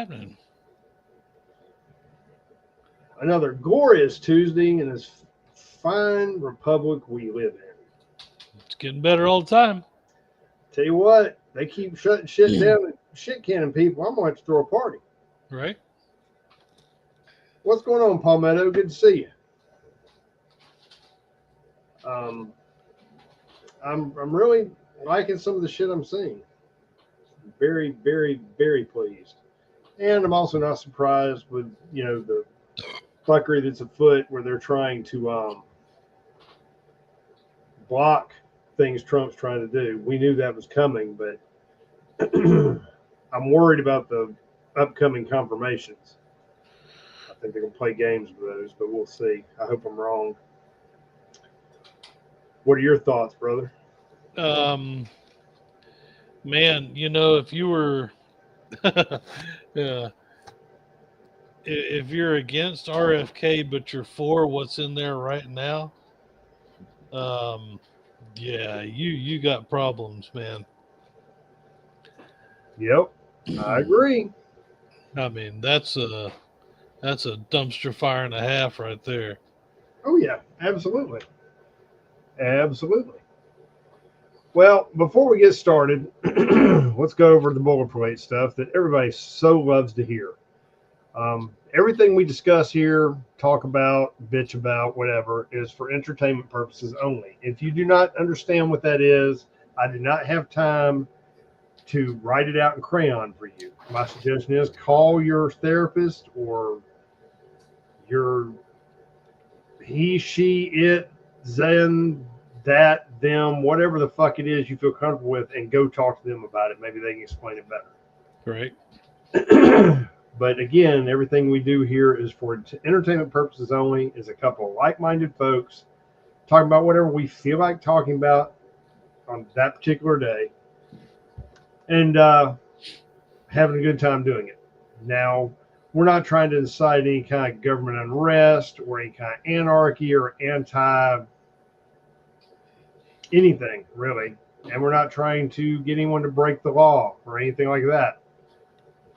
happening? Another glorious Tuesday in this fine republic we live in. It's getting better all the time. Tell you what, they keep shutting shit down and shit canning people. I'm going to have to throw a party. Right? What's going on, Palmetto? Good to see you. I'm really liking some of the shit I'm seeing. Very, very, very pleased. And I'm also not surprised with, the fuckery that's afoot where they're trying to block things Trump's trying to do. We knew that was coming, but I'm worried about the upcoming confirmations. I think they're going to play games with those, but we'll see. I hope I'm wrong. What are your thoughts, brother? Man, if you were, yeah, if you're against RFK but you're for what's in there right now, yeah, you got problems, man. Yep, I agree. I mean, that's a dumpster fire and a half right there. Oh yeah, absolutely, absolutely. Well, before we get started, let's go over the boilerplate stuff that everybody so loves to hear. Everything we discuss here, talk about, bitch about, whatever, is for entertainment purposes only. If you do not understand what that is, I do not have time to write it out in crayon for you. My suggestion is call your therapist or your he, she, it, zen, that, them, whatever the fuck it is you feel comfortable with, and go talk to them about it. Maybe they can explain it better. Right. But again, everything we do here is for entertainment purposes only, is a couple of like-minded folks talking about whatever we feel like talking about on that particular day, and having a good time doing it. Now, we're not trying to incite any kind of government unrest or any kind of anarchy or anti anything, really. And we're not trying to get anyone to break the law or anything like that.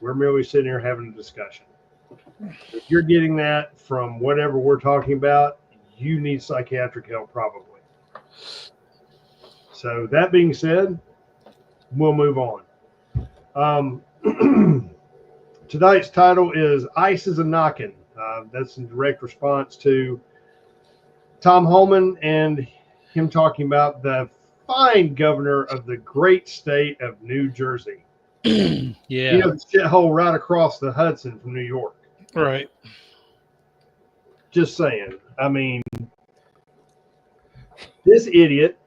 We're merely sitting here having a discussion. If you're getting that from whatever we're talking about, you need psychiatric help probably. So that being said, we'll move on. Tonight's title is I.C.E. Knockin. That's in direct response to Tom Holman and him talking about the fine governor of the great state of New Jersey. Yeah. The shithole right across the Hudson from New York. Right. Just saying. I mean, this idiot,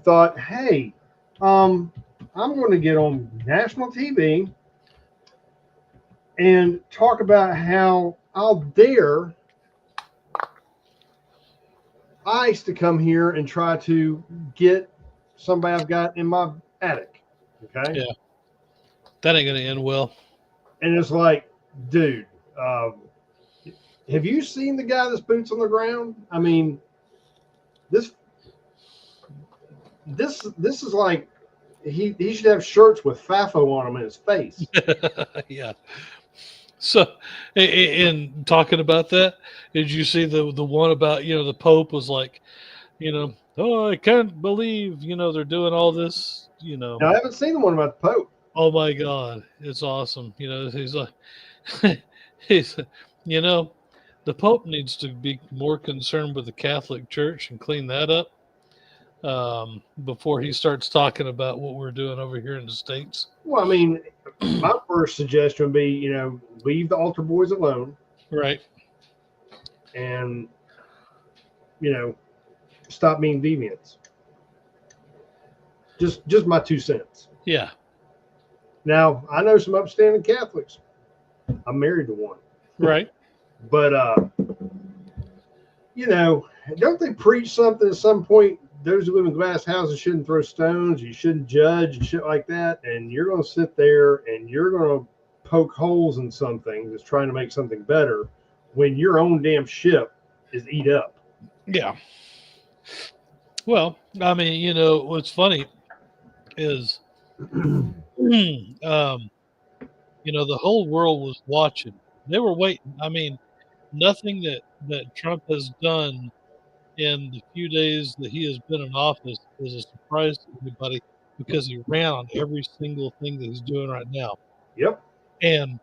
thought, hey, I'm going to get on national TV and talk about how I'll dare ICE to come here and try to get somebody I've got in my attic. Okay. Yeah. That ain't going to end well. And it's like, dude, have you seen the guy that's boots on the ground? I mean, this is like he should have shirts with FAFO on them in his face. Yeah. So, in talking about that, did you see the one about the Pope was like, oh, I can't believe they're doing all this. Now, I haven't seen the one about the Pope. Oh my God, it's awesome. He's like, he's the Pope needs to be more concerned with the Catholic Church and clean that up before he starts talking about what we're doing over here in the States. Well, I mean, my first suggestion would be, leave the altar boys alone. Right. And, stop being deviants. Just my 2 cents. Yeah. Now, I know some upstanding Catholics. I'm married to one. Right. But, don't they preach something at some point? Those who live in glass houses shouldn't throw stones. You shouldn't judge and shit like that. And you're going to sit there and you're going to poke holes in something that's trying to make something better when your own damn ship is eat up. Yeah. Well, I mean, what's funny is You know, the whole world was watching. They were waiting. I mean, nothing that Trump has done in the few days that he has been in office is a surprise to anybody because he ran on every single thing that he's doing right now. Yep. And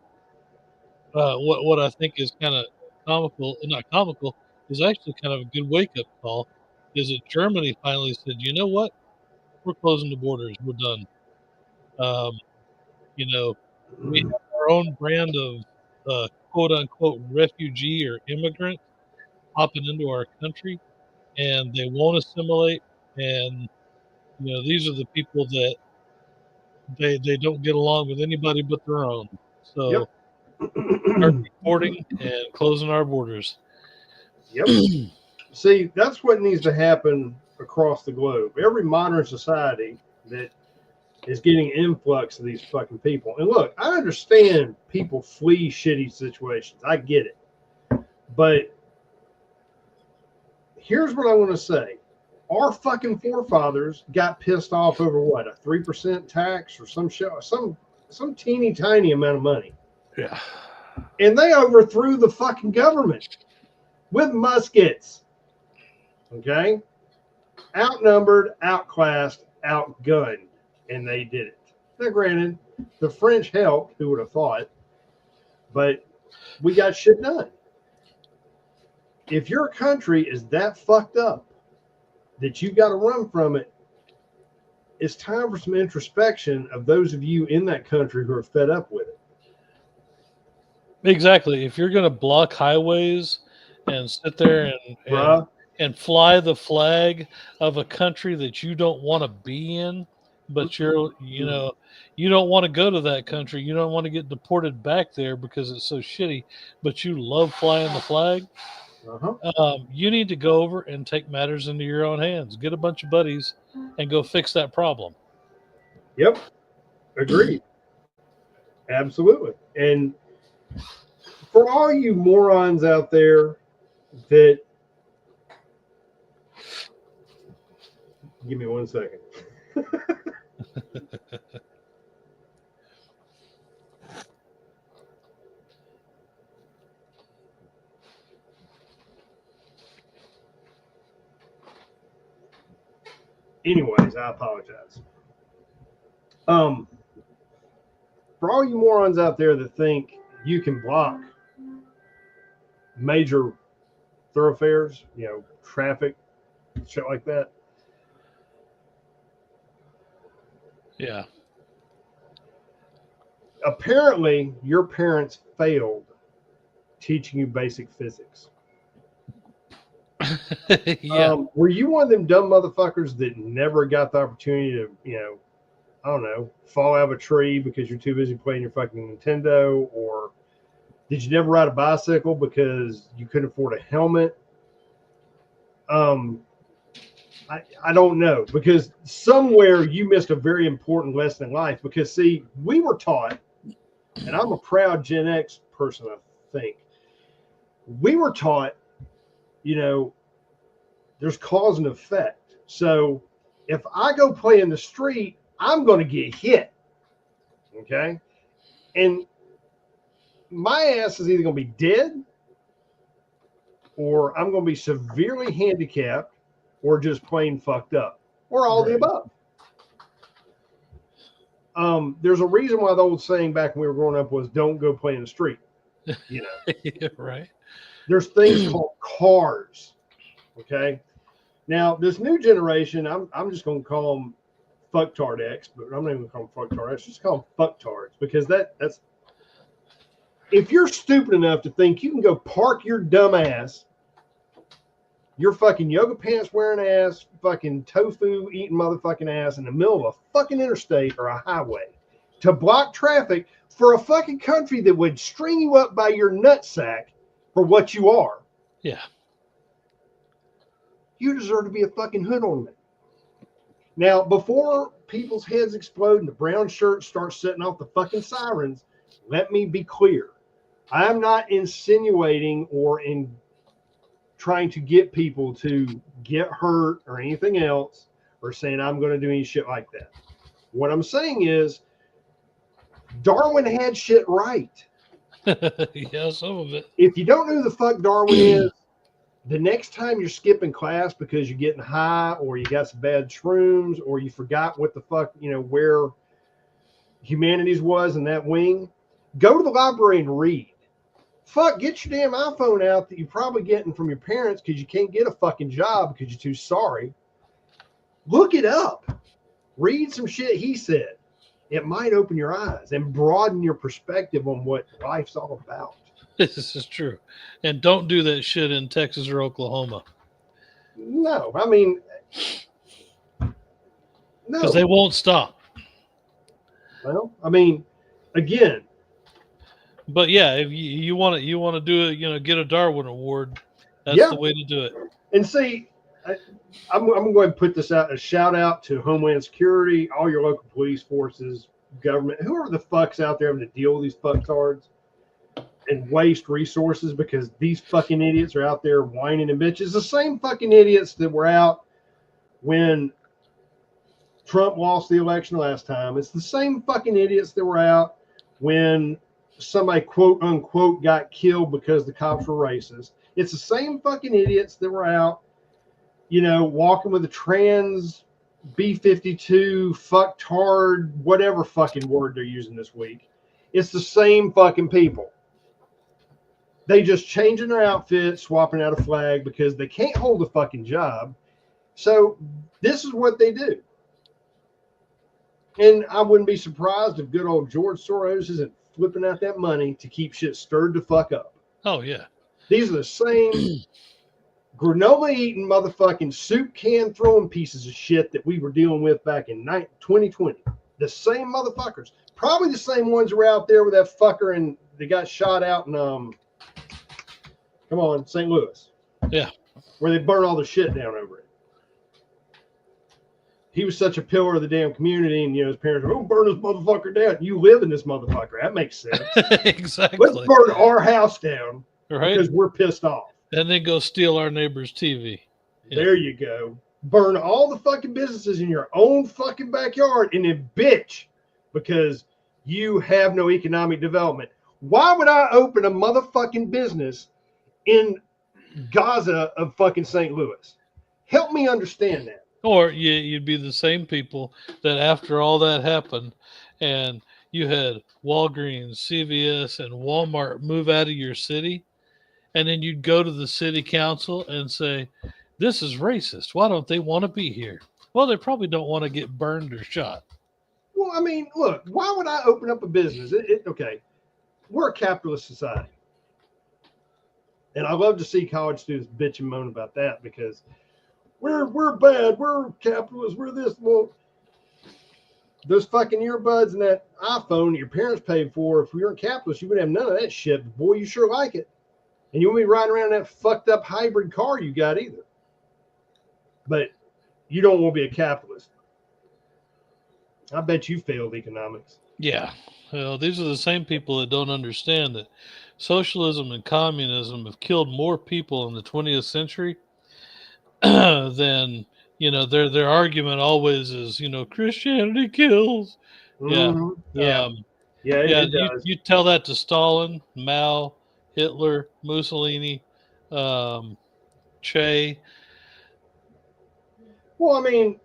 what I think is kind of comical, not comical, is actually kind of a good wake up call. Is that Germany finally said, you know what, we're closing the borders, we're done. Um, you know, we have our own brand of quote unquote refugee or immigrant hopping into our country, and they won't assimilate. And you know, these are the people that they don't get along with anybody but their own. Yep. So start deporting and closing our borders. Yep. See, that's what needs to happen across the globe. Every modern society that is getting influx of these fucking people. And look, I understand people flee shitty situations. I get it. But here's what I want to say. Our fucking forefathers got pissed off over what, a 3% tax or some shit, some teeny tiny amount of money. Yeah. And they overthrew the fucking government with muskets. Okay? Outnumbered, outclassed, outgunned. And they did it. Now, granted, the French helped, who would have thought, but we got shit done. If your country is that fucked up that you got to run from it, it's time for some introspection of those of you in that country who are fed up with it. Exactly. If you're going to block highways and sit there Bruh, and fly the flag of a country that you don't want to be in, but you know, you don't want to go to that country. You don't want to get deported back there because it's so shitty, but you love flying the flag. You need to go over and take matters into your own hands. Get a bunch of buddies and go fix that problem. Yep, agreed. Absolutely. And for all you morons out there that, give me 1 second. Anyways, I apologize. For all you morons out there that think you can block major thoroughfares, you know, traffic, shit like that. Yeah. Apparently, your parents failed teaching you basic physics. Yeah. Were you one of them dumb motherfuckers that never got the opportunity to, you know, I don't know, fall out of a tree because you're too busy playing your fucking Nintendo? Or did you never ride a bicycle because you couldn't afford a helmet? I don't know, because somewhere you missed a very important lesson in life. Because, see, we were taught, and I'm a proud Gen X person, I think, we were taught, you know, there's cause and effect. So if I go play in the street, I'm going to get hit. Okay. And my ass is either going to be dead, or I'm going to be severely handicapped, or just plain fucked up, or all the above. There's a reason why the old saying back when we were growing up was don't go play in the street. You know, Yeah, right. There's things called cars. Okay. Now, this new generation, I'm just going to call them fucktard X, but I'm not even going to call them fucktard X. Just call them fucktards, because that's, if you're stupid enough to think you can go park your dumb ass, your fucking yoga pants wearing ass, fucking tofu eating motherfucking ass in the middle of a fucking interstate or a highway to block traffic for a fucking country that would string you up by your nutsack for what you are. Yeah. You deserve to be a fucking hood ornament. Now, before people's heads explode and the brown shirts start setting off the fucking sirens, let me be clear. I'm not insinuating or in trying to get people to get hurt or anything else, or saying I'm going to do any shit like that. What I'm saying is, Darwin had shit right. Yeah, some of it. If you don't know who the fuck Darwin is, the next time you're skipping class because you're getting high or you got some bad shrooms or you forgot what the fuck, where humanities was in that wing, go to the library and read. Fuck, get your damn iPhone out that you're probably getting from your parents because you can't get a fucking job because you're too sorry. Look it up. Read some shit he said. It might open your eyes and broaden your perspective on what life's all about. This is true. And don't do that shit in Texas or Oklahoma. No, I mean, no. Because they won't stop. Well, I mean, again. But yeah, if you want to do it, get a Darwin Award. That's the way to do it. And see, I'm going to put this out, a shout out to Homeland Security, all your local police forces, government, whoever the fuck's out there having to deal with these fucktards and waste resources because these fucking idiots are out there whining and bitches. The same fucking idiots that were out when Trump lost the election last time. It's the same fucking idiots that were out when somebody quote unquote got killed because the cops were racist. It's the same fucking idiots that were out, walking with a trans B-52 fucktard, whatever fucking word they're using this week. It's the same fucking people. They just changing their outfit, swapping out a flag because they can't hold a fucking job. So this is what they do. And I wouldn't be surprised if good old George Soros isn't flipping out that money to keep shit stirred the fuck up. Oh, yeah. These are the same granola eating motherfucking soup can throwing pieces of shit that we were dealing with back in 2020. The same motherfuckers. Probably the same ones who were out there with that fucker and they got shot out in St. Louis. Yeah. Where they burn all the shit down over it. He was such a pillar of the damn community, and his parents were, burn this motherfucker down. You live in this motherfucker. That makes sense. Exactly. Let's burn our house down because we're pissed off. And then go steal our neighbor's TV. Yeah. There you go. Burn all the fucking businesses in your own fucking backyard and then bitch because you have no economic development. Why would I open a motherfucking business in Gaza of fucking St. Louis? Help me understand that. Or you'd be the same people that after all that happened and you had Walgreens, CVS, and Walmart move out of your city, and then you'd go to the city council and say, this is racist. Why don't they want to be here? Well, they probably don't want to get burned or shot. Well, I mean, look, why would I open up a business? Okay, we're a capitalist society. And I love to see college students bitch and moan about that because we're bad, we're capitalists, we're this. Well, those fucking earbuds and that iPhone your parents paid for, if we weren't capitalists, you wouldn't have none of that shit. But boy, you sure like it. And you won't be riding around that fucked up hybrid car you got either. But you don't want to be a capitalist. I bet you failed economics. Yeah. Well, these are the same people that don't understand that socialism and communism have killed more people in the 20th century than, their argument always is, Christianity kills. Mm-hmm. Yeah. It does. You tell that to Stalin, Mao, Hitler, Mussolini, Che. Well, I mean,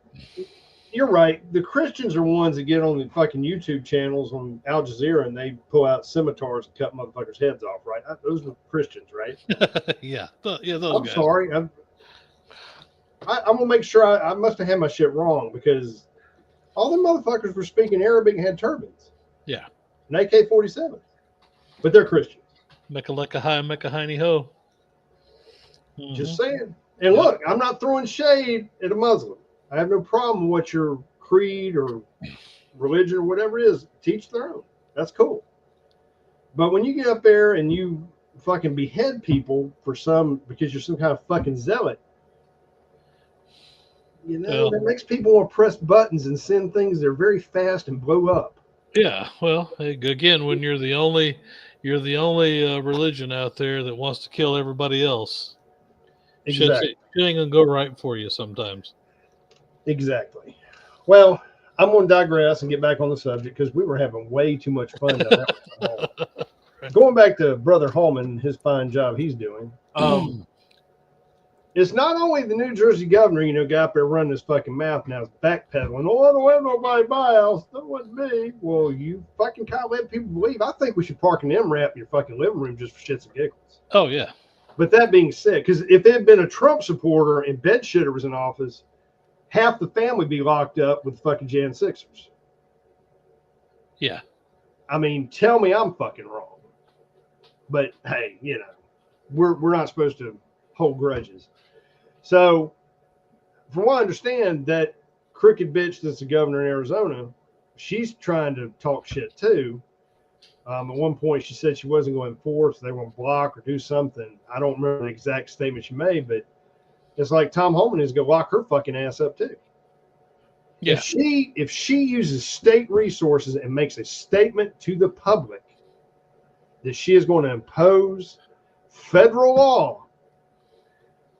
you're right. The Christians are ones that get on the fucking YouTube channels on Al Jazeera and they pull out scimitars and cut motherfuckers' heads off, right? Those are Christians, right? Yeah. Those I'm guys. sorry. I'm going to make sure I must have had my shit wrong because all the motherfuckers were speaking Arabic and had turbans. Yeah. And AK-47. But they're Christians. Mecca lecca hi, Mecca hiney ho. Mm-hmm. Just saying. And look, I'm not throwing shade at a Muslim. I have no problem with what your creed or religion or whatever it is. Teach their own. That's cool. But when you get up there and you fucking behead people because you're some kind of fucking zealot, that makes people want to press buttons and send things that are very fast and blow up. Yeah. Well, again, when you're the only religion out there that wants to kill everybody else. Exactly. Shit ain't gonna go right for you sometimes. Exactly. Well, I'm going to digress and get back on the subject because we were having way too much fun down there. Going back to Brother Holman and his fine job he's doing. It's not only the New Jersey governor, got up there running his fucking mouth now, is backpedaling. Oh, I don't want nobody buy a house. That wasn't me. Well, you fucking can't let people believe. I think we should park an MRAP in your fucking living room just for shits and giggles. Oh, yeah. But that being said, because if it had been a Trump supporter and bedshitter was in office, half the family would be locked up with fucking Jan Sixers. Yeah. I mean, tell me I'm fucking wrong. But hey, we're not supposed to hold grudges. So, from what I understand, that crooked bitch that's the governor in Arizona, she's trying to talk shit too. At one point, she said she wasn't going to enforce; they were going to block or do something. I don't remember the exact statement she made, but it's like Tom Homan is going to lock her fucking ass up too. Yeah. If she uses state resources and makes a statement to the public that she is going to impose federal law.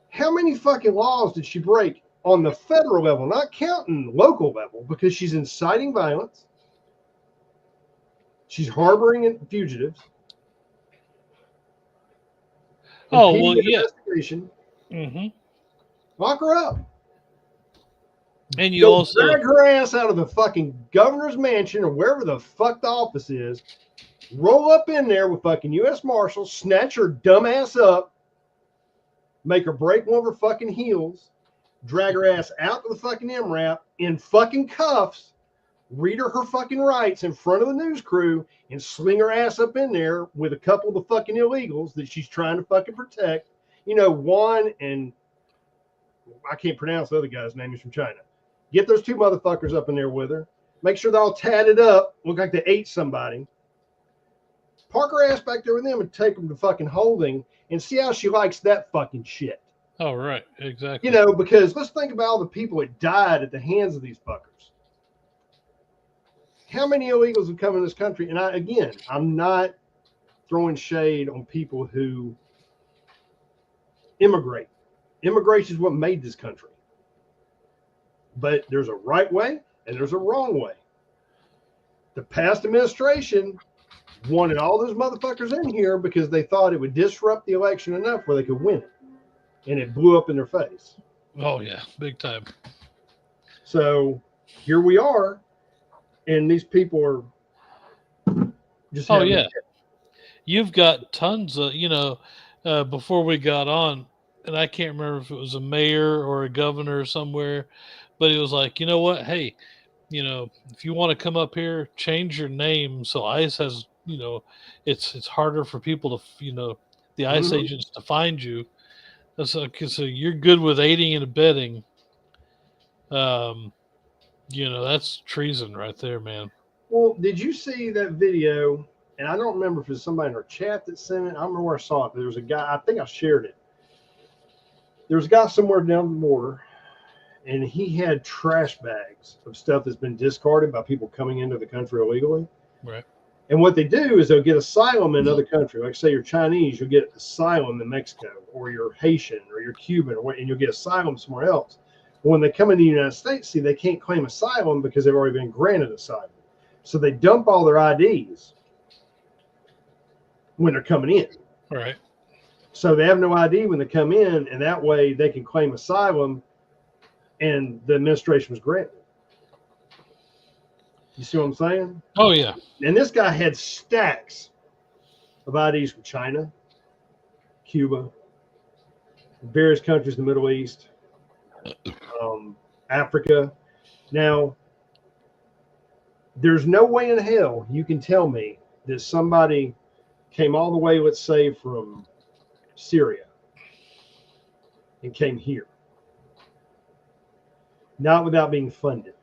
How many fucking laws did she break on the federal level, not counting local level, because she's inciting violence. She's harboring fugitives. Oh, well, yeah. Investigation. Mm-hmm. Lock her up. And you also drag her ass out of the fucking governor's mansion or wherever the fuck the office is. Roll up in there with fucking U.S. Marshals, snatch her dumb ass up, make her break one of her fucking heels, drag her ass out to the fucking MRAP in fucking cuffs, read her fucking rights in front of the news crew, and sling her ass up in there with a couple of the fucking illegals that she's trying to fucking protect. Juan and I can't pronounce the other guy's name. He's from China. Get those two motherfuckers up in there with her. Make sure they're all tatted up, look like they ate somebody. Park her ass back there with them and take them to fucking holding and see how she likes that fucking shit. Oh, right. Exactly. Because let's think about all the people that died at the hands of these fuckers. How many illegals have come in this country? And I'm not throwing shade on people who immigrate. Immigration is what made this country. But there's a right way and there's a wrong way. The past administration wanted all those motherfuckers in here because they thought it would disrupt the election enough where they could win it. And it blew up in their face. Oh, yeah. Big time. So here we are. And these people are just... Oh, yeah. You've got tons of, before we got on, and I can't remember if it was a mayor or a governor somewhere, but it was like, you know what? Hey, if you want to come up here, change your name so ICE has, it's harder for people to, the ICE agents to find you. So you're good with aiding and abetting. That's treason right there, man. Well, did you see that video? And I don't remember if it was somebody in our chat that sent it. I don't remember where I saw it. But there was a guy, I think I shared it. There was a guy somewhere down the border, and he had trash bags of stuff that's been discarded by people coming into the country illegally. Right. And what they do is they'll get asylum in another country. Like, say you're Chinese, you'll get asylum in Mexico, or you're Haitian, or you're Cuban, and you'll get asylum somewhere else. But when they come into the United States, see, they can't claim asylum because they've already been granted asylum. So they dump all their IDs when they're coming in. Right. So they have no ID when they come in, and that way they can claim asylum, and the administration was granted. You see what I'm saying? Oh, yeah. And this guy had stacks of IDs from China, Cuba, various countries in the Middle East, Africa. Now, there's no way in hell you can tell me that somebody came all the way, let's say, from Syria and came here. Not without being funded.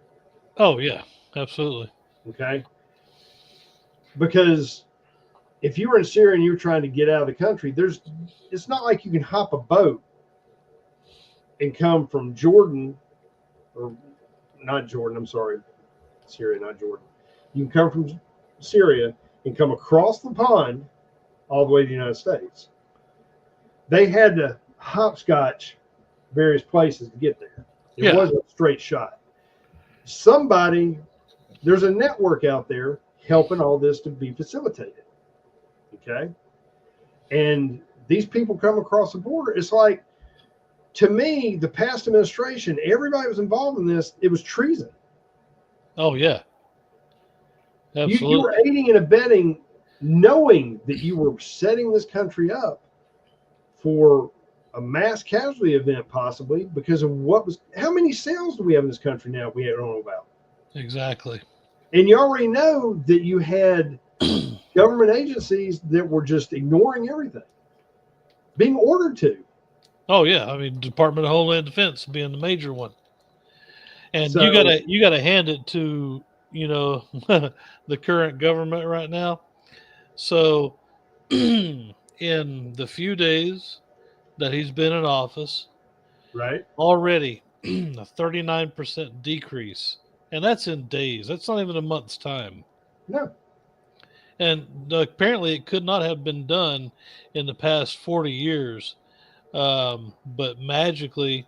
Oh, yeah. Absolutely. Okay. Because if you were in Syria and you were trying to get out of the country, it's not like you can hop a boat and come from Jordan, or not Jordan, I'm sorry, Syria, not Jordan. You can come from Syria and come across the pond all the way to the United States. They had to hopscotch various places to get there. It wasn't a straight shot. there's a network out there helping all this to be facilitated. Okay. And these people come across the border. It's like, to me, the past administration, everybody was involved in this. It was treason. Oh yeah, You were absolutely. aiding and abetting, knowing that you were setting this country up for a mass casualty event, possibly because of how many sales do we have in this country now we don't know about? Exactly. And you already know that you had government agencies that were just ignoring everything, being ordered to. Oh yeah, I mean Department of Homeland Defense being the major one, and So, you gotta hand it to the current government right now. So in the few days that he's been in office, right? already a 39% decrease, and that's in days. That's not even a month's time. No, And apparently, it could not have been done in the past 40 years. But magically,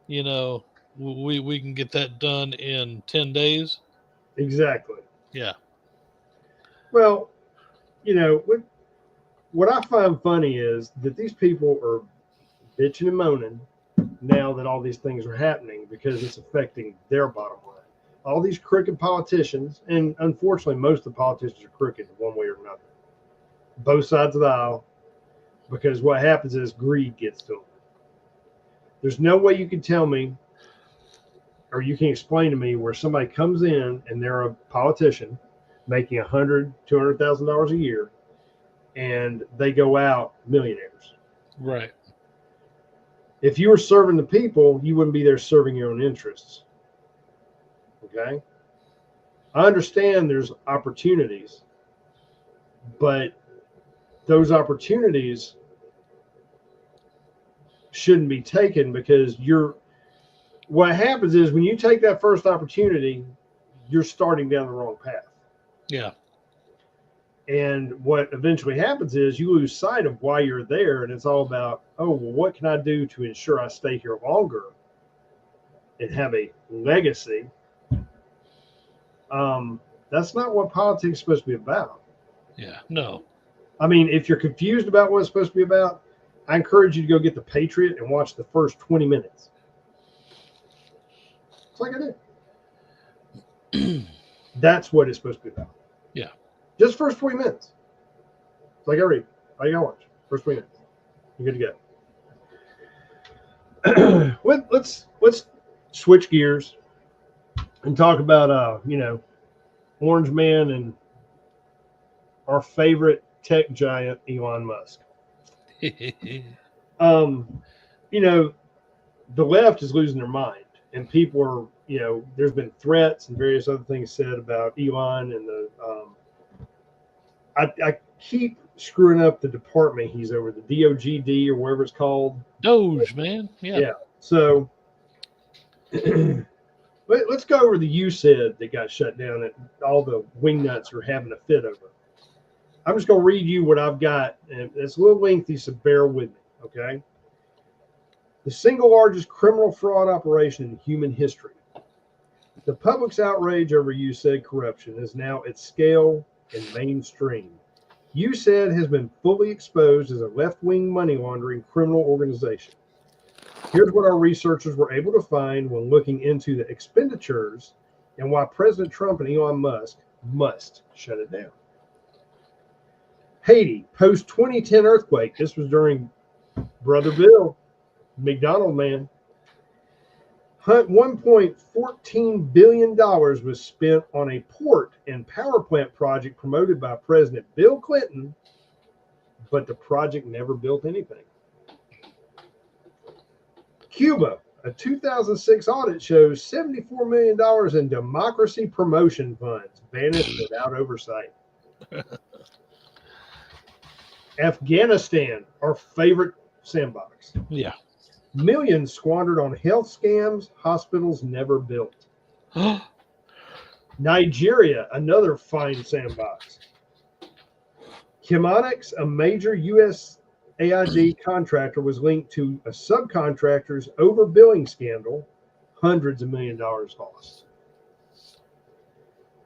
you know, we can get that done in 10 days. exactly. Yeah. Well, what I find funny is that these people are bitching and moaning now that all these things are happening because it's affecting their bottom line. All these crooked politicians, and unfortunately, most of the politicians are crooked one way or another, both sides of the aisle, because what happens is greed gets to them. There's no way you can tell me or you can explain to me where somebody comes in and they're a politician making $100,000-$200,000 a year and they go out millionaires. Right. If you were serving the people, you wouldn't be there serving your own interests. Okay. I understand there's opportunities, but those opportunities shouldn't be taken because what happens is when you take that first opportunity, you're starting down the wrong path. Yeah. And what eventually happens is you lose sight of why you're there. And it's all about, oh, well, what can I do to ensure I stay here longer and have a legacy? That's not what politics is supposed to be about. Yeah. No. I mean, if you're confused about what it's supposed to be about, I encourage you to go get The Patriot and watch the first 20 minutes. It's like I did. That's what it's supposed to be about. Yeah. Just first 20 minutes. It's like I read. All you gotta watch. First 20 minutes. You're good to go. let's switch gears and talk about Orange Man and our favorite tech giant, Elon Musk. Um, you know, the left is losing their mind, and people are, there's been threats and various other things said about Elon and I keep screwing up the department he's over, the DOGD or whatever it's called. Doge, man. Yeah. Yeah. So let's go over the U.S.E.D that got shut down that all the wingnuts are having a fit over. I'm just going to read you what I've got, and it's a little lengthy, so bear with me, okay? The single largest criminal fraud operation in human history. The public's outrage over U.S.E.D corruption is now at scale and mainstream. U.S.E.D has been fully exposed as a left-wing money laundering criminal organization. Here's what our researchers were able to find when looking into the expenditures and why President Trump and Elon Musk must shut it down. Haiti, post-2010 earthquake. This was during Brother Bill, McDonald man. $1.14 billion was spent on a port and power plant project promoted by President Bill Clinton, but the project never built anything. Cuba, a 2006 audit shows $74 million in democracy promotion funds vanished without oversight. Afghanistan, our favorite sandbox. Yeah. Millions squandered on health scams, hospitals never built. Nigeria, another fine sandbox. Chemonics, a major USAID contractor, was linked to a subcontractor's overbilling scandal, hundreds of $1 million lost.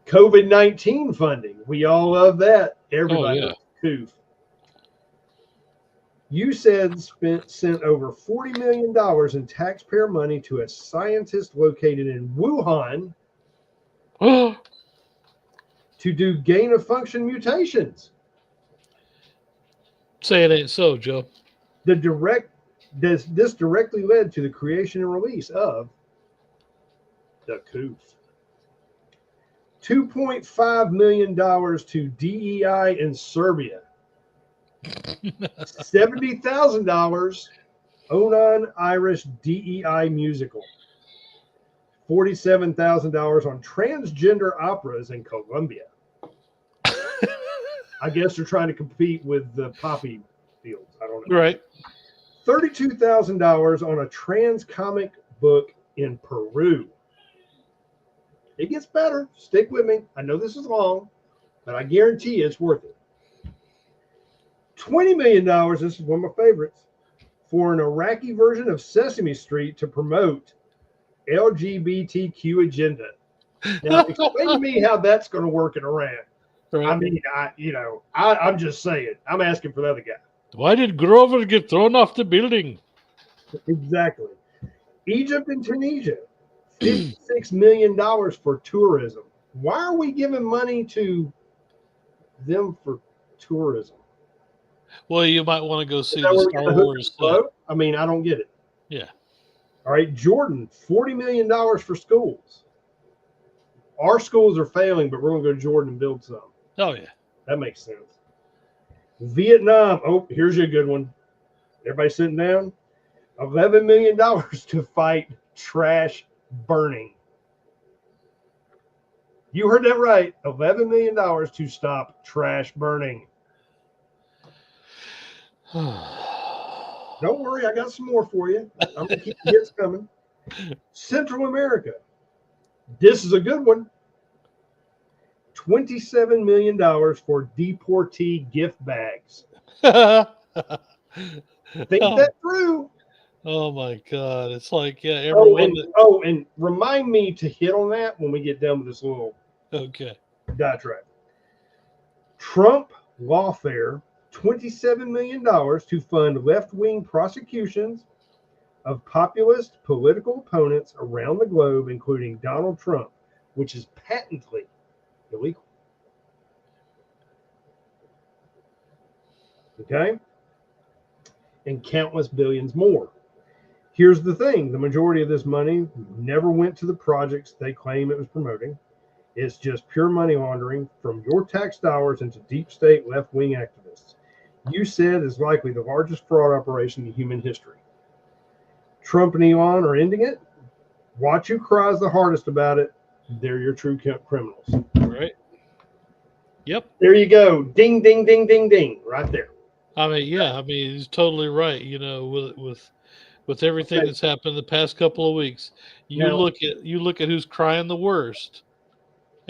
COVID-19 funding. We all love that. Oh Everybody yeah. loves COOF. USAID sent over $40 million in taxpayer money to a scientist located in Wuhan to do gain of function mutations. Say it ain't so, Joe. This directly led to the creation and release of the COOF. $2.5 million to DEI in Serbia. $70,000 Onan Irish DEI musical. $47,000 on transgender operas in Colombia. I guess they're trying to compete with the poppy fields. I don't know. Right. $32,000 on a trans comic book in Peru. It gets better. Stick with me. I know this is long, but I guarantee you it's worth it. $20 million, this is one of my favorites, for an Iraqi version of Sesame Street to promote LGBTQ agenda. Now, explain to me how that's going to work in Iran. Right. I mean, I'm just saying. I'm asking for the other guy. Why did Grover get thrown off the building? Exactly. Egypt and Tunisia, $56 million for tourism. Why are we giving money to them for tourism? Well, you might want to go see Is that the where we Star get the hook Wars and float? I mean, I don't get it. Yeah. All right, Jordan, $40 million for schools. Our schools are failing, but we're going to go to Jordan and build some. Oh, yeah. That makes sense. Vietnam. Oh, here's a good one. Everybody sitting down? $11 million to fight trash burning. You heard that right. $11 million to stop trash burning. Don't worry, I got some more for you. I'm going to keep the hits coming. Central America. This is a good one. $27 million for deportee gift bags. Think that through. Oh my God! It's like everyone. And remind me to hit on that when we get done with this little diatribe. Trump lawfare, $27 million to fund left-wing prosecutions of populist political opponents around the globe, including Donald Trump, which is patently illegal. Okay? And countless billions more. Here's the thing. The majority of this money never went to the projects they claim it was promoting. It's just pure money laundering from your tax dollars into deep state left-wing activists. USAID is likely the largest fraud operation in human history. Trump and Elon are ending it. Watch who cries the hardest about it. They're your true criminals. Right. Yep. There you go. Ding, ding, ding, ding, ding. Right there. I mean, yeah. I mean, he's totally right. With everything that's happened the past couple of weeks, you look at who's crying the worst,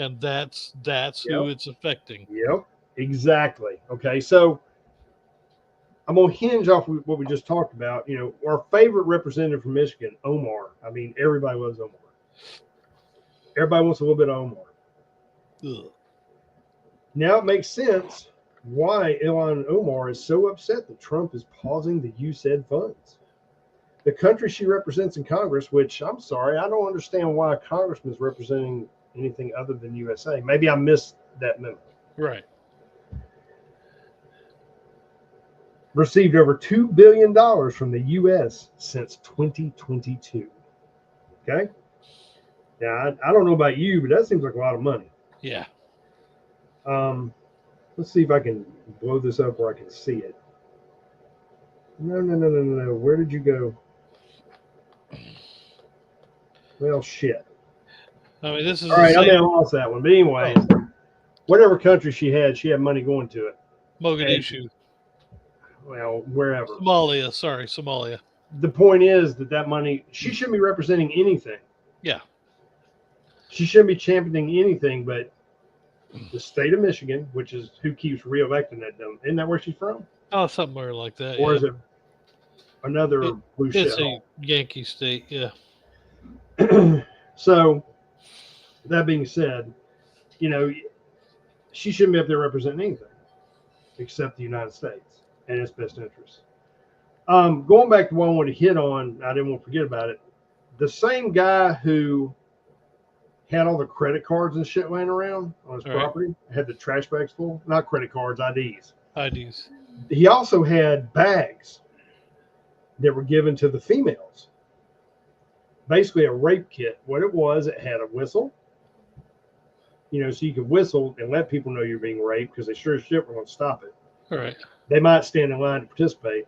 and that's who it's affecting. Yep. Exactly. Okay. So I'm going to hinge off what we just talked about. Our favorite representative from Michigan, Omar. I mean, everybody loves Omar. Everybody wants a little bit of Omar. Ugh. Now it makes sense why Ilhan Omar is so upset that Trump is pausing the USAID funds. The country she represents in Congress, which I'm sorry, I don't understand why a congressman is representing anything other than USA. Maybe I missed that memo. Right. Received over $2 billion from the U.S. since 2022. Okay? Now, I don't know about you, but that seems like a lot of money. Yeah. Let's see if I can blow this up where I can see it. No. Where did you go? Well, shit. I mean, this is all right. I may have lost that one, but anyway, whatever country she had money going to it. Mogadishu. Well, wherever. Somalia. The point is that money, she shouldn't be representing anything. Yeah. She shouldn't be championing anything but the state of Michigan, which is who keeps reelecting that dumb. Isn't that where she's from? Oh, somewhere like that. Or is it another blue shit? It's a Yankee state, yeah. So, that being said, you know, she shouldn't be up there representing anything except the United States and its best interests. Going back to what I wanted to hit on, I didn't want to forget about it. The same guy who had all the credit cards and shit laying around on his property, had the trash bags full, not credit cards, IDs. IDs. He also had bags that were given to the females. Basically a rape kit. What it was, it had a whistle, so you could whistle and let people know you're being raped because they sure as shit were going to stop it. All right. They might stand in line to participate.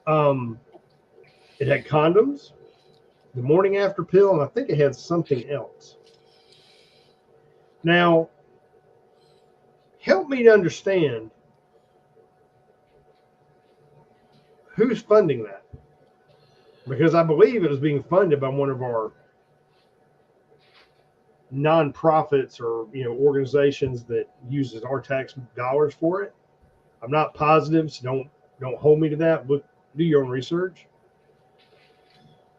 It had condoms, the morning after pill, and I think it had something else. Now, help me to understand who's funding that, because I believe it was being funded by one of our nonprofits or organizations that uses our tax dollars for it. I'm not positive, so don't hold me to that. Look, do your own research.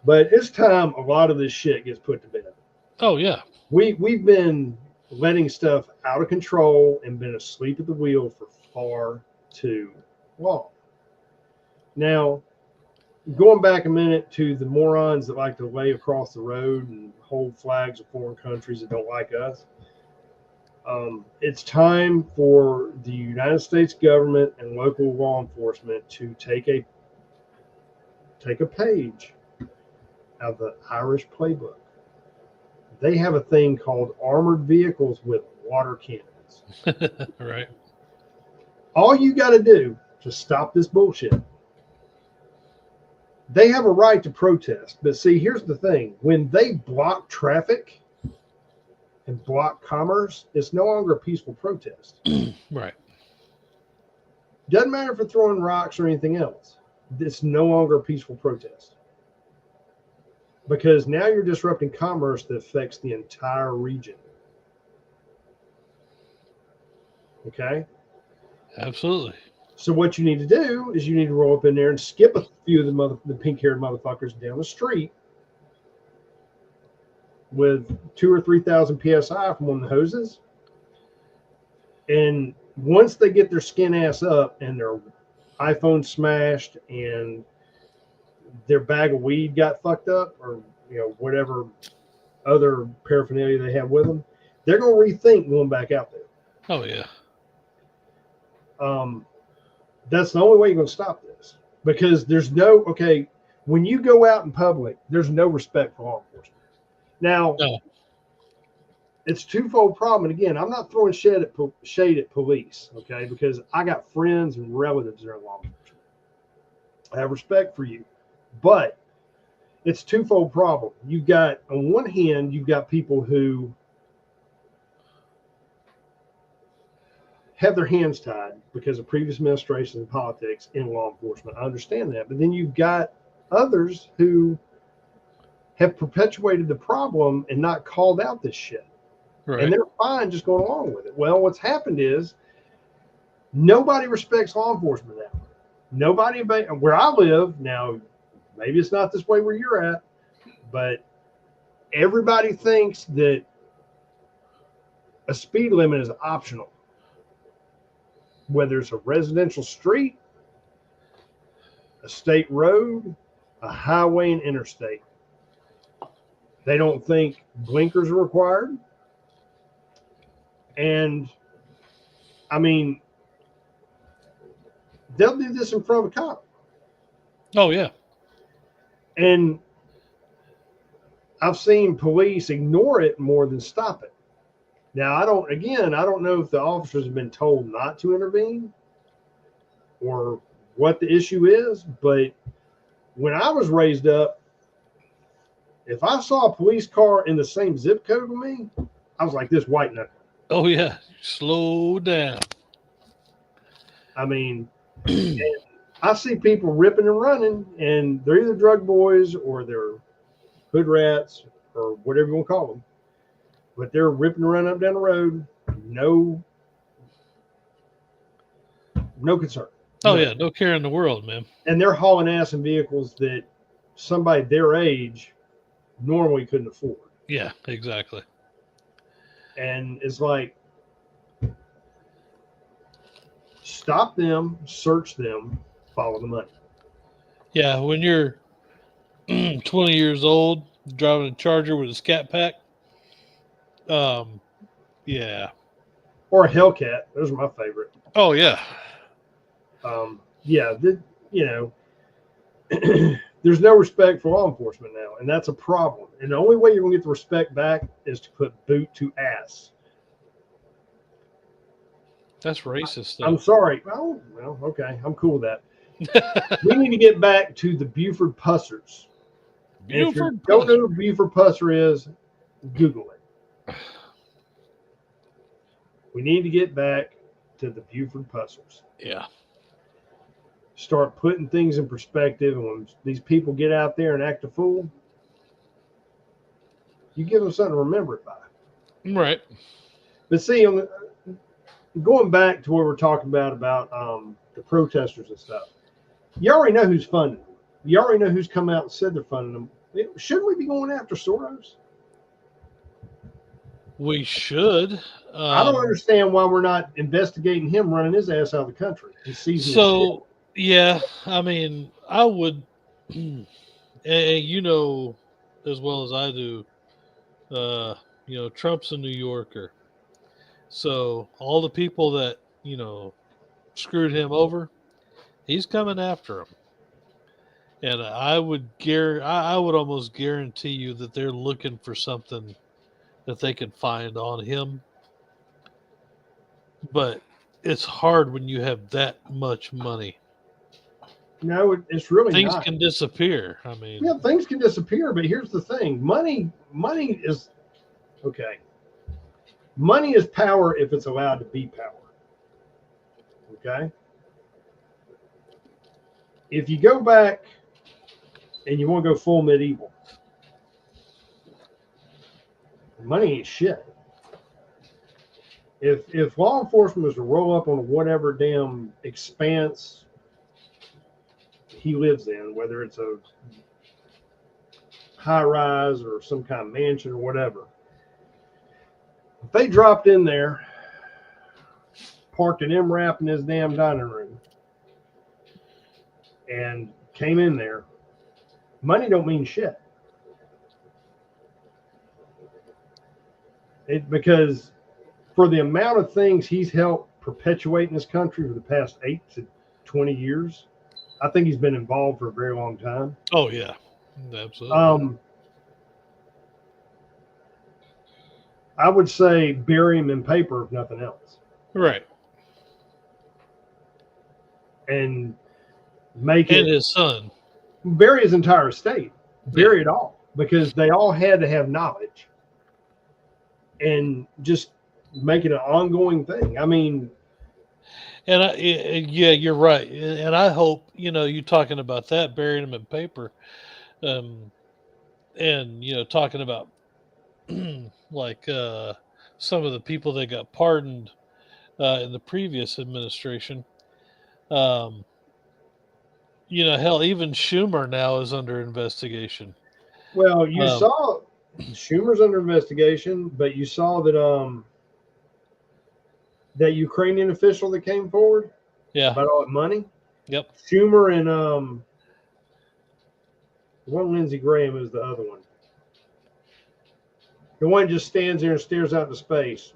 But it's time a lot of this shit gets put to bed. Oh yeah, we've been letting stuff out of control and been asleep at the wheel for far too long. Now, going back a minute to the morons that like to lay across the road and hold flags of foreign countries that don't like us. It's time for the United States government and local law enforcement to take a page out of the Irish playbook. They have a thing called armored vehicles with water cannons. Right. All you got to do to stop this bullshit. They have a right to protest, but see, here's the thing: when they block traffic and block commerce, it's no longer a peaceful protest. Right. Doesn't matter if they're throwing rocks or anything else. It's no longer a peaceful protest. Because now you're disrupting commerce that affects the entire region. Okay? Absolutely. So what you need to do is you need to roll up in there and skip a few of the pink-haired motherfuckers down the street with 2,000 or 3,000 psi from one of the hoses. And once they get their skin ass up and their iPhone smashed and their bag of weed got fucked up, or whatever other paraphernalia they have with them, they're going to rethink going back out there. Oh yeah. That's the only way you're going to stop this, because there's when you go out in public, there's no respect for law enforcement. Now, it's a twofold problem. And again, I'm not throwing shade at police, okay, because I got friends and relatives that are in law enforcement. I have respect for you, but it's a twofold problem. You've got, on one hand, you've got people who have their hands tied because of previous administrations and politics in law enforcement. I understand that. But then you've got others who have perpetuated the problem and not called out this shit. Right. And they're fine just going along with it. Well, what's happened is nobody respects law enforcement now. Nobody, where I live now, maybe it's not this way where you're at, but everybody thinks that a speed limit is optional. Whether it's a residential street, a state road, a highway, and interstate. They don't think blinkers are required. And, I mean, they'll do this in front of a cop. Oh, yeah. And I've seen police ignore it more than stop it. Now, I don't know if the officers have been told not to intervene or what the issue is, but when I was raised up, if I saw a police car in the same zip code with me, I was like this white knuckle. Oh, yeah. Slow down. I mean, I see people ripping and running, and they're either drug boys or they're hood rats or whatever you want to call them. But they're ripping and running up down the road. No concern. Oh, yeah. No care in the world, man. And they're hauling ass in vehicles that somebody their age normally couldn't afford. Yeah, exactly. And it's like, stop them, search them, follow the money. Yeah, when you're 20 years old, driving a Charger with a Scat Pack, um, yeah. Or a Hellcat. Those are my favorite. Oh yeah. Yeah, you know, there's no respect for law enforcement now, and that's a problem. And the only way you're going to get the respect back is to put boot to ass. That's racist, I'm though. sorry. Oh, well, okay. I'm cool with that. We need to get back to the Buford Pussers. And if you Buford don't know Pusser. who Buford Pusser is, Google it. We need to get back to the Buford Pussers. Yeah. Start putting things in perspective. And when these people get out there and act a fool, you give them something to remember it by. Right. But see, going back to what we're talking about the protesters and stuff, you already know who's funding them. You already know who's come out and said they're funding them. Shouldn't we be going after Soros? We should. I don't understand why we're not investigating him running his ass out of the country and seizing his shit. So, yeah, I mean, I would, and you know as well as I do, Trump's a New Yorker. So, all the people that, screwed him over, he's coming after them. And I would almost guarantee you that they're looking for something that they can find on him. But it's hard when you have that much money. No, it's really Things not. can disappear. I mean, Yeah, things can disappear, but here's the thing: money is okay. Money is power if it's allowed to be power. Okay. If you go back and you want to go full medieval, money ain't shit. If law enforcement was to roll up on whatever damn expanse he lives in, whether it's a high rise or some kind of mansion or whatever, if they dropped in there, parked an MRAP in his damn dining room, and came in there, money don't mean shit. Because for the amount of things he's helped perpetuate in this country for the past 8 to 20 years, I think he's been involved for a very long time. oh yeah, absolutely. I would say bury him in paper if nothing else. Right. And make And it his son. bury his entire estate. Bury it all. Because they all had to have knowledge. And just make it an ongoing thing. I mean, And yeah, you're right. And I hope, you talking about that, burying him in paper, and, talking about like some of the people that got pardoned in the previous administration. Um, hell, even Schumer now is under investigation. well, you Um, saw Schumer's under investigation, but you saw that Ukrainian official that came forward yeah. about all that money. Yep. Schumer and one Lindsey Graham is the other one. The one just stands there and stares out into space.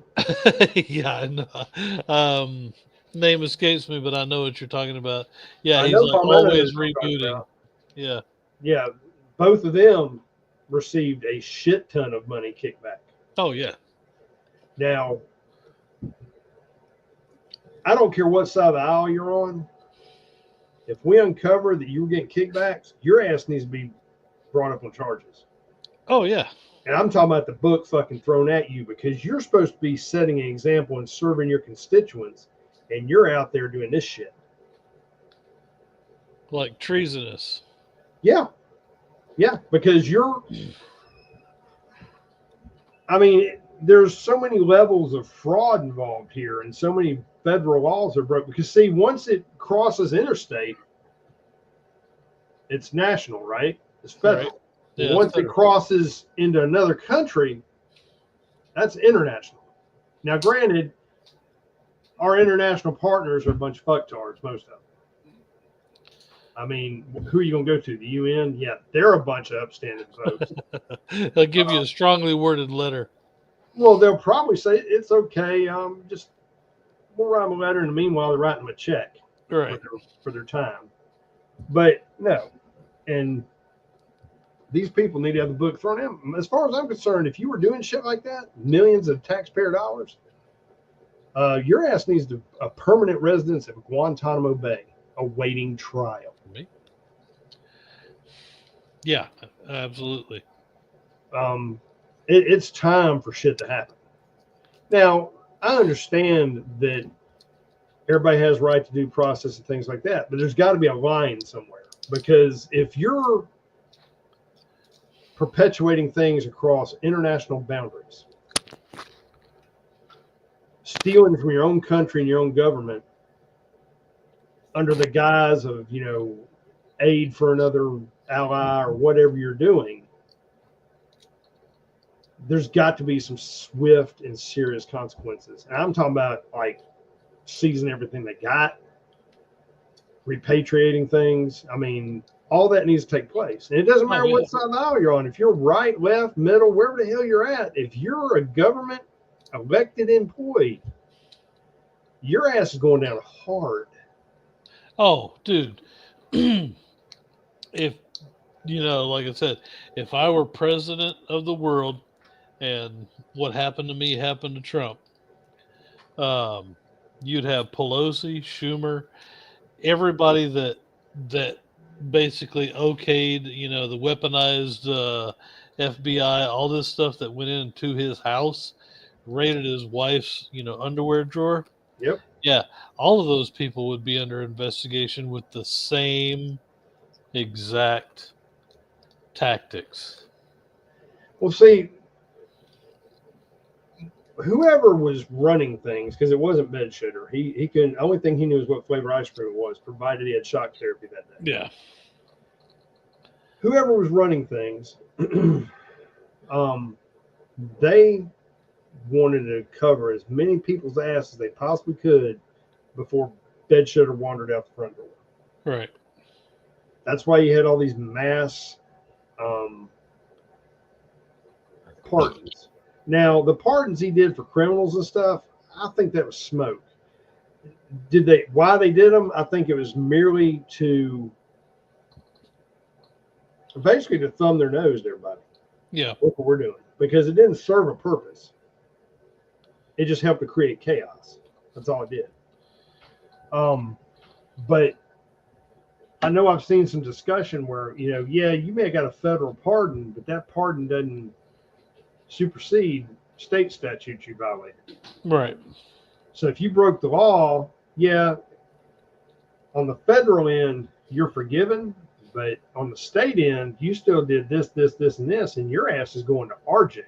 Yeah, I know. Name escapes me, but I know what you're talking about. Yeah, I he's know like Palmetto knows always what I'm talking rebooting. about. Yeah. Yeah, both of them received a shit ton of money kickback. Oh yeah. Now, I don't care what side of the aisle you're on. If we uncover that you were getting kickbacks, your ass needs to be brought up on charges. Oh yeah. And I'm talking about the book fucking thrown at you because you're supposed to be setting an example and serving your constituents, and you're out there doing this shit. Like treasonous. Yeah. Yeah. Because I mean, there's so many levels of fraud involved here, and so many federal laws are broke. Because, see, once it crosses interstate, it's national, right? It's federal. Right. Yeah, Once it federal. crosses into another country, that's international. Now, granted, our international partners are a bunch of fucktards, most of them. I mean, who are you going to go to? The UN? Yeah, they're a bunch of upstanding folks. They'll give you a strongly worded letter. Well, they'll probably say it's okay. Just we'll write them a letter, and meanwhile, they're writing them a check Right. for their time. But no, and these people need to have the book thrown in. As far as I'm concerned, if you were doing shit like that, millions of taxpayer dollars, your ass needs a permanent residence at Guantanamo Bay, awaiting trial. Yeah, absolutely. It's time for shit to happen. Now, I understand that everybody has right to due process and things like that, but there's got to be a line somewhere, because if you're perpetuating things across international boundaries, stealing from your own country and your own government under the guise of, aid for another ally or whatever you're doing, there's got to be some swift and serious consequences. And I'm talking about like seizing everything they got, repatriating things. I mean, all that needs to take place. And it doesn't matter what side of the aisle you're on. If you're right, left, middle, wherever the hell you're at, if you're a government elected employee, your ass is going down hard. Oh, dude. If, like I said, if I were president of the world and what happened to me happened to Trump, you'd have Pelosi, Schumer, everybody that basically okayed, the weaponized FBI, all this stuff that went into his house, raided his wife's, underwear drawer. Yep. Yeah, all of those people would be under investigation with the same exact tactics. Well, see, whoever was running things, because it wasn't bed shitter, he couldn't. Only thing he knew is what flavor ice cream it was, provided he had shock therapy that day. Yeah. Whoever was running things, they wanted to cover as many people's ass as they possibly could before bed shitter wandered out the front door. Right. That's why you had all these mass pardons. Now, the pardons he did for criminals and stuff, I think that was smoke. Why they did them? I think it was merely to basically to thumb their nose to everybody. Yeah. Look what we're doing. Because it didn't serve a purpose. It just helped to create chaos. That's all it did. But I know I've seen some discussion where, you may have got a federal pardon, but that pardon doesn't supersede state statutes you violated. Right. So if you broke the law, on the federal end, you're forgiven, but on the state end, you still did this, and this, and your ass is going to our jail.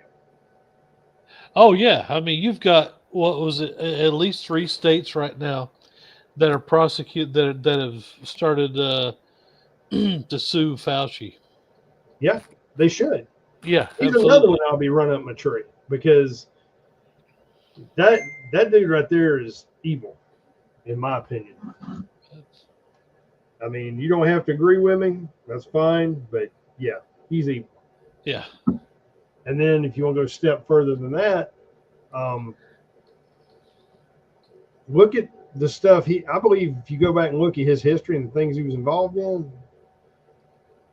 Oh, yeah. I mean, you've got, what was it, at least 3 states right now that are prosecuted, that have started to sue Fauci. Yeah, they should. Yeah, he's absolutely. Another one I'll be running up my tree, because that dude right there is evil, in my opinion. I mean, you don't have to agree with me. That's fine. But yeah, he's evil. Yeah. And then if you want to go a step further than that, look at the stuff I believe if you go back and look at his history and the things he was involved in,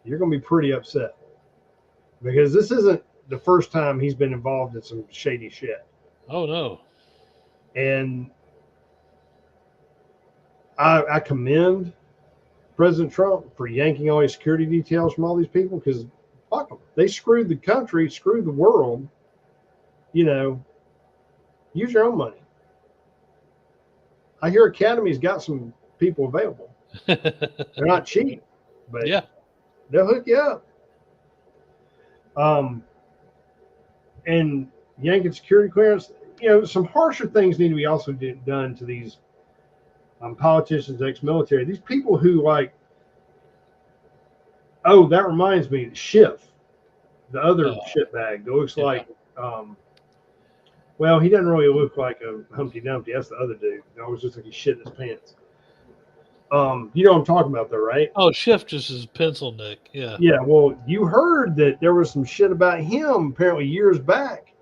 you're going to be pretty upset. Because this isn't the first time he's been involved in some shady shit. Oh, no. And I commend President Trump for yanking all his security details from all these people, because fuck them. They screwed the country, screwed the world. Use your own money. I hear Academy's got some people available. They're not cheap, but yeah, they'll hook you up. And yanking security clearance, some harsher things need to be also done to these politicians, ex-military. These people who that reminds me, Schiff, the other shitbag that looks like Well, he doesn't really look like a Humpty Dumpty. That's the other dude. It always looks like he's shitting his pants. You know what I'm talking about, though, right? Oh, Shift just his pencil neck. Yeah. Yeah. Well, you heard that there was some shit about him apparently years back.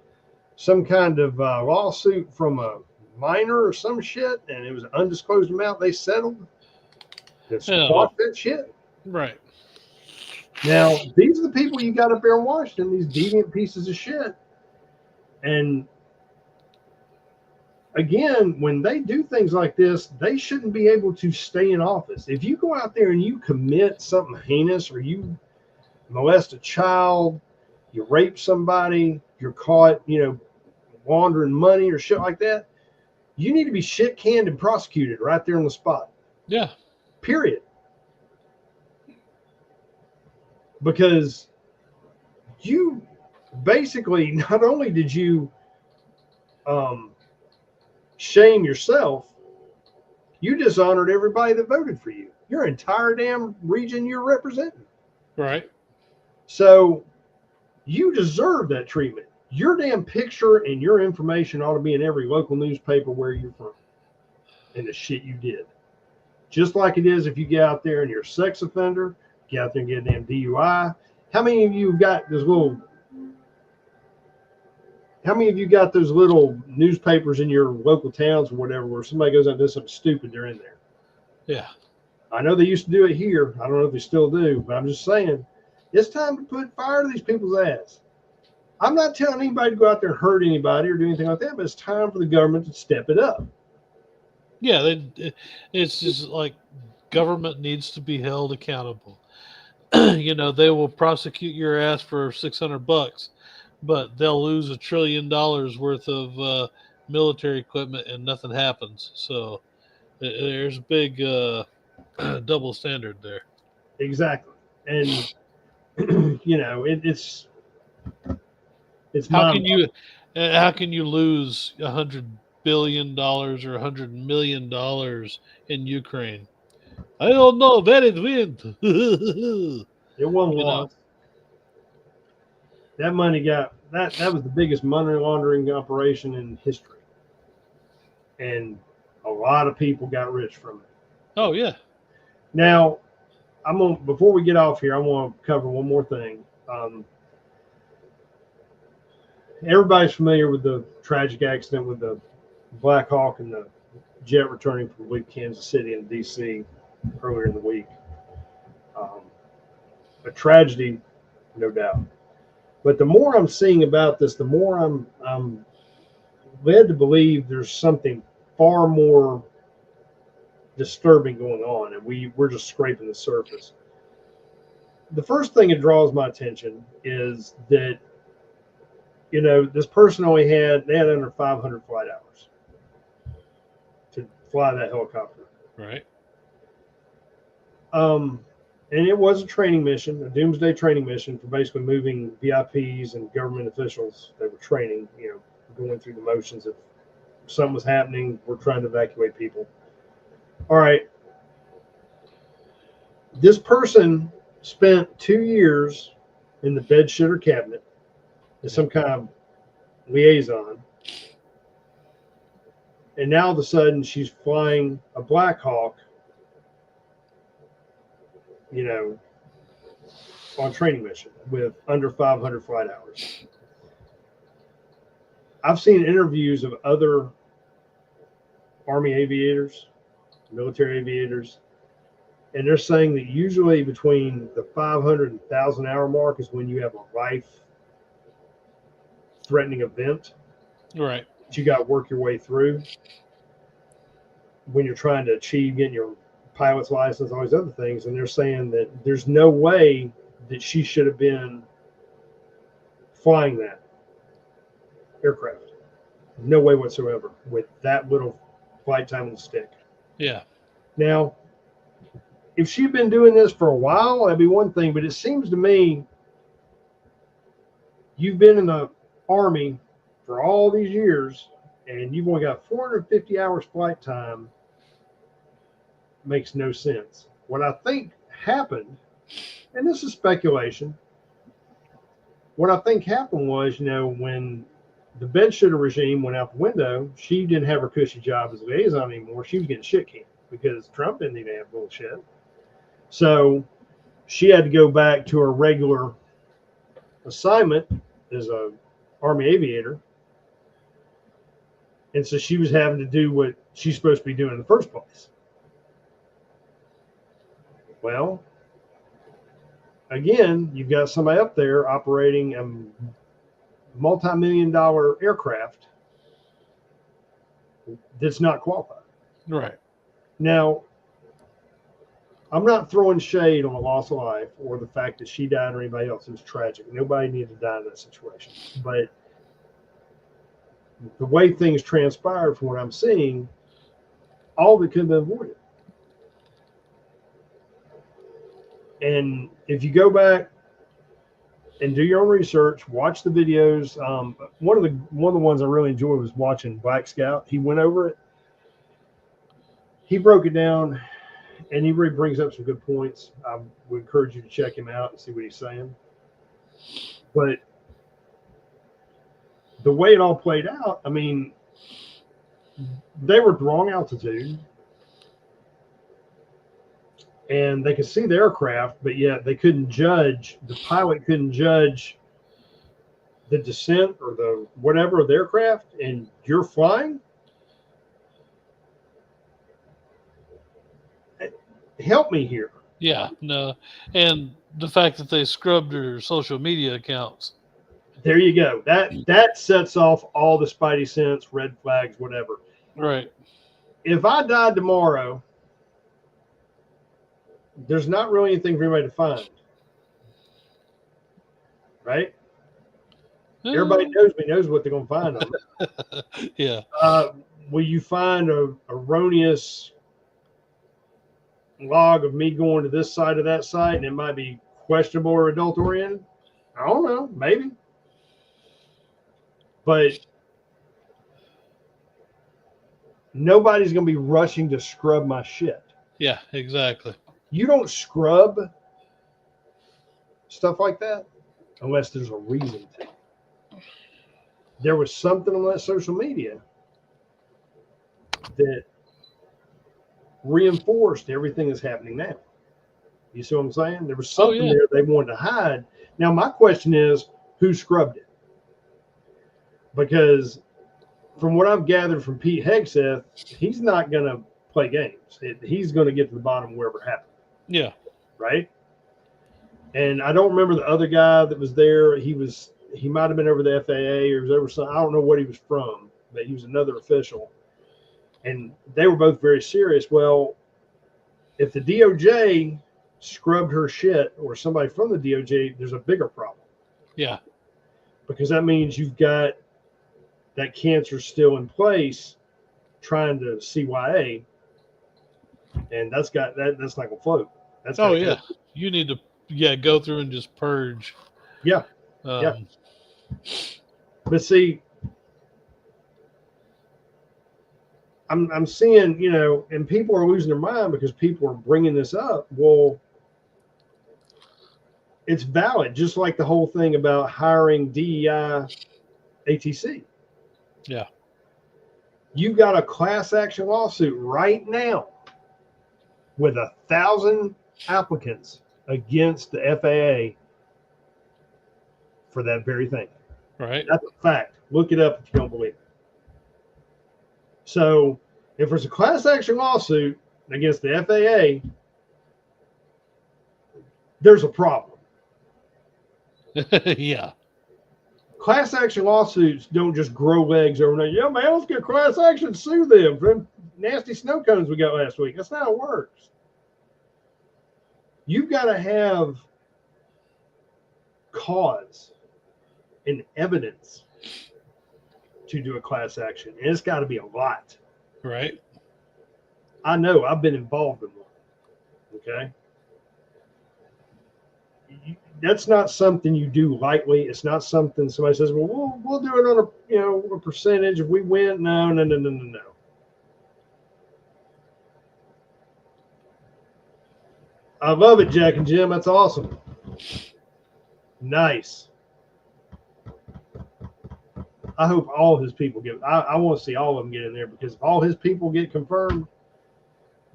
Some kind of lawsuit from a minor or some shit, and it was an undisclosed amount they settled to Yeah. squash that shit. Right. Now, these are the people you got up there in Washington, these deviant pieces of shit. And again, when they do things like this, they shouldn't be able to stay in office. If you go out there and you commit something heinous or you molest a child, you rape somebody, you're caught, laundering money or shit like that, you need to be shit canned and prosecuted right there on the spot. Yeah. Period. Because you basically not only did you shame yourself, you dishonored everybody that voted for you. Your entire damn region you're representing. Right. So you deserve that treatment. Your damn picture and your information ought to be in every local newspaper where you're from and the shit you did. Just like it is if you get out there and you're a sex offender, get out there and get a damn DUI. How many of you have got those little newspapers in your local towns or whatever where somebody goes out and does something stupid, they're in there? Yeah. I know they used to do it here. I don't know if they still do, but I'm just saying it's time to put fire to these people's ass. I'm not telling anybody to go out there and hurt anybody or do anything like that, but it's time for the government to step it up. Yeah. It's just like government needs to be held accountable. They will prosecute your ass for $600, but they'll lose $1 trillion worth of military equipment and nothing happens. So there's a big double standard there. Exactly. And it's How my can you how can you lose $100 billion or $100 million in Ukraine? I don't know where it went. it wasn't you know, lost. That money got that was the biggest money laundering operation in history. And a lot of people got rich from it. oh yeah, Now, before we get off here, I want to cover one more thing. Everybody's familiar with the tragic accident with the Black Hawk and the jet returning from, I believe, Kansas City and D.C. earlier in the week. A tragedy, no doubt. But the more I'm seeing about this, the more I'm led to believe there's something far more disturbing going on, and we're just scraping the surface. The first thing that draws my attention is that this person they had under 500 flight hours to fly that helicopter. right. And it was a training mission, a doomsday training mission for basically moving VIPs and government officials that were training, going through the motions. If something was happening, we're trying to evacuate people. All right. This person spent 2 years in the bedshitter cabinet as some kind of liaison. And now all of a sudden she's flying a Black Hawk, on training mission with under 500 flight hours. I've seen interviews of other Army aviators, military aviators, and they're saying that usually between the 500 and 1,000 hour mark is when you have a life-threatening event Right. that you got to work your way through when you're trying to achieve getting your pilot's license, all these other things. And they're saying that there's no way that she should have been flying that aircraft. No way whatsoever with that little flight time on the stick. Yeah. Now, if she'd been doing this for a while, that'd be one thing. But it seems to me you've been in the Army for all these years and you've only got 450 hours flight time. Makes no sense. What I think happened, and this is speculation, what I think happened was, when the bench shooter regime went out the window. She didn't have her cushy job as a liaison anymore. She was getting shit canned because Trump didn't need to have bullshit. So she had to go back to her regular assignment as a Army aviator. And so she was having to do what she's supposed to be doing in the first place. Well, again, you've got somebody up there operating a multi-million-dollar aircraft that's not qualified. Right. Now, I'm not throwing shade on the loss of life or the fact that she died or anybody else. It was tragic. Nobody needed to die in that situation. But the way things transpired from what I'm seeing, all of it could have been avoided. And if you go back and do your own research, watch the videos. One of the ones I really enjoyed was watching Black Scout. He went over it. He broke it down, and he really brings up some good points. I would encourage you to check him out and see what he's saying. But the way it all played out, I mean, they were at the wrong altitude. And they could see the aircraft, but yet they couldn't judge. The pilot couldn't judge the descent or the whatever of the aircraft, and you're flying. Help me here. Yeah, no. And the fact that they scrubbed her social media accounts. There you go. That sets off all the spidey sense, red flags, whatever. Right. If I died tomorrow, there's not really anything for anybody to find. Right? Everybody knows me, knows what they're going to find on it. Yeah. Will you find a erroneous log of me going to this side of that site and it might be questionable or adult oriented? I don't know. Maybe. But nobody's going to be rushing to scrub my shit. Yeah, exactly. You don't scrub stuff like that unless there's a reason to. There was something on that social media that reinforced everything that's happening now. You see what I'm saying? There was something there they wanted to hide. Now, my question is, who scrubbed it? Because from what I've gathered from Pete Hegseth, he's not going to play games. He's going to get to the bottom of wherever it happened. Yeah. Right? And I don't remember the other guy that was there. He might have been over the FAA or he was over some, I don't know what he was from, but he was another official. And they were both very serious. Well, if the DOJ scrubbed her shit or somebody from the DOJ, there's a bigger problem. Yeah. Because that means you've got that cancer still in place trying to CYA. And that's not going to float. That's yeah. You need to go through and just purge. Yeah. Yeah. But see, I'm seeing, and people are losing their mind because people are bringing this up. Well, it's valid, just like the whole thing about hiring DEI ATC. Yeah. You've got a class action lawsuit right now with 1,000 applicants against the FAA for that very thing. Right. That's a fact. Look it up if you don't believe it. So if there's a class action lawsuit against the FAA, there's a problem. Yeah. Class action lawsuits don't just grow legs overnight. Yeah, man, let's get a class action, sue them for them nasty snow cones we got last week. That's not how it works. You've got to have cause and evidence to do a class action. And it's got to be a lot. Right. I know. I've been involved in one. Okay. That's not something you do lightly. It's not something somebody says, well, we'll do it on a percentage if we win. No. I love it, Jack and Jim. That's awesome. Nice. I hope all his people get. I want to see all of them get in there, because if all his people get confirmed,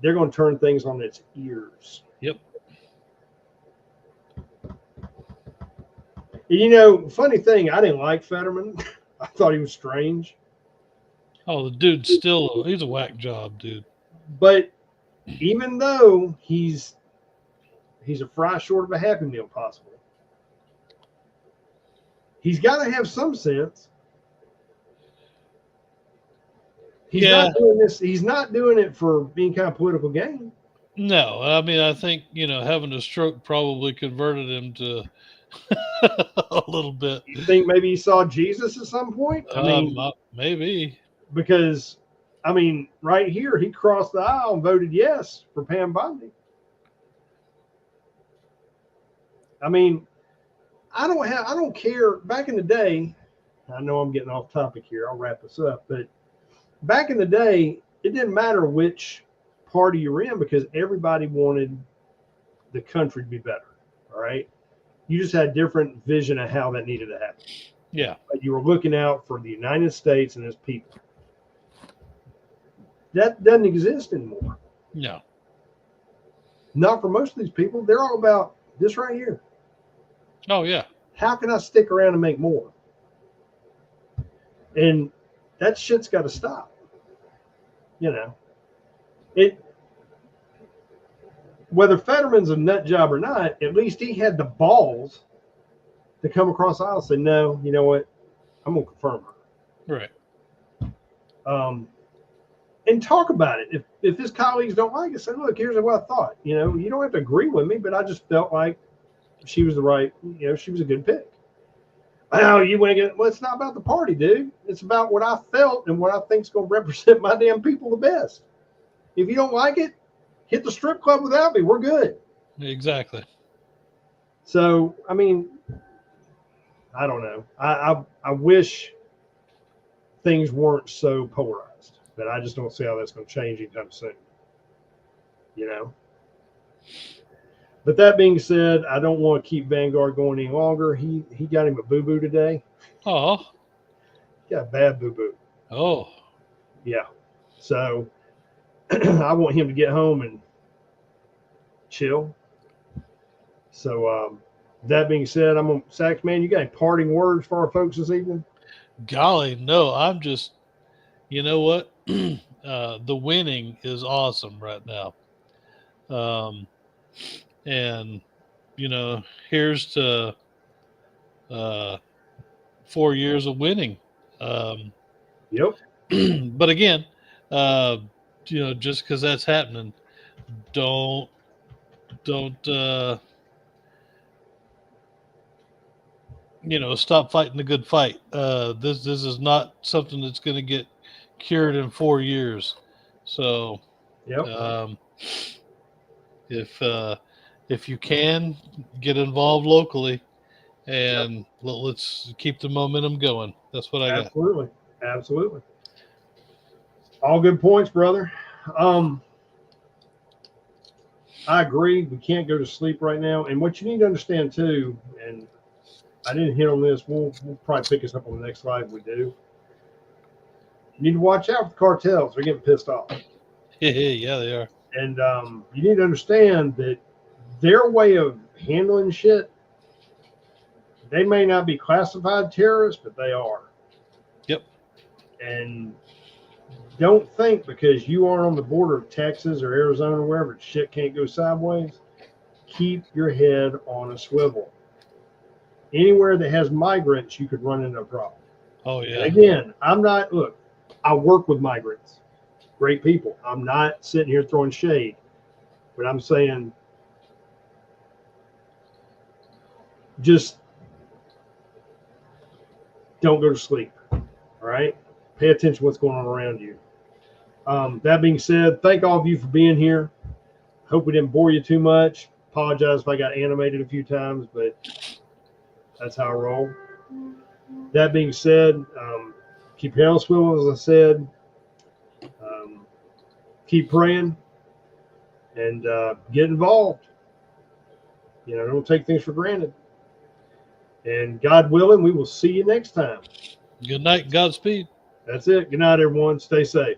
they're going to turn things on its ears. Yep. And, funny thing, I didn't like Fetterman. I thought he was strange. Oh, the dude's still he's a whack job, dude. But even though he's a fry short of a Happy Meal, possibly, he's got to have some sense. He's not doing this. He's not doing it for any kind of political gain. No, I mean, I think having a stroke probably converted him to a little bit. You think maybe he saw Jesus at some point? I mean, maybe, because right here he crossed the aisle and voted yes for Pam Bondi. I mean, I don't care. Back in the day, I know I'm getting off topic here. I'll wrap this up, but back in the day, it didn't matter which party you're in, because everybody wanted the country to be better. All right. You just had a different vision of how that needed to happen. Yeah. But you were looking out for the United States and its people. That doesn't exist anymore. No. Not for most of these people. They're all about this right here. Oh, yeah. How can I stick around and make more? And that shit's got to stop. Whether Fetterman's a nut job or not, at least he had the balls to come across the aisle and say, no, you know what? I'm going to confirm her. Right. And talk about it. If his colleagues don't like it, say, look, here's what I thought. You don't have to agree with me, but I just felt like she was the right, she was a good pick. Oh, you want to get, well, it's not about the party, dude. It's about what I felt and what I think is going to represent my damn people the best. If you don't like it, hit the strip club without me. We're good. Exactly. So, I don't know. I wish things weren't so polarized, but I just don't see how that's going to change anytime soon. But that being said, I don't want to keep Vanguard going any longer. He got him a boo-boo today. Oh. He got a bad boo-boo. Oh. Yeah. So I want him to get home and chill. So that being said, I'm on Sax, man. You got any parting words for our folks this evening? Golly, no. I'm just, you know what? The winning is awesome right now. And here's to 4 years of winning. Yep. But again, just because that's happening, don't stop fighting the good fight. This is not something that's going to get cured in 4 years. So, yep. If you can, get involved locally, and let's keep the momentum going. That's what I got. Absolutely. All good points, brother. I agree. We can't go to sleep right now. And what you need to understand too, and I didn't hit on this. We'll probably pick this up on the next slide if we do. You need to watch out for the cartels. They're getting pissed off. Yeah, they are. And you need to understand that their way of handling shit, they may not be classified terrorists, but they are. Yep. And don't think because you aren't on the border of Texas or Arizona or wherever, shit can't go sideways. Keep your head on a swivel. Anywhere that has migrants, you could run into a problem. Oh, yeah. And again, I work with migrants. Great people. I'm not sitting here throwing shade, but I'm saying just don't go to sleep. All right? Pay attention to what's going on around you. That being said, thank all of you for being here. Hope we didn't bore you too much. Apologize if I got animated a few times, but that's how I roll. That being said, keep your head on swivel, as I said. Keep praying and get involved. Don't take things for granted. And God willing, we will see you next time. Good night. Godspeed. That's it. Good night, everyone. Stay safe.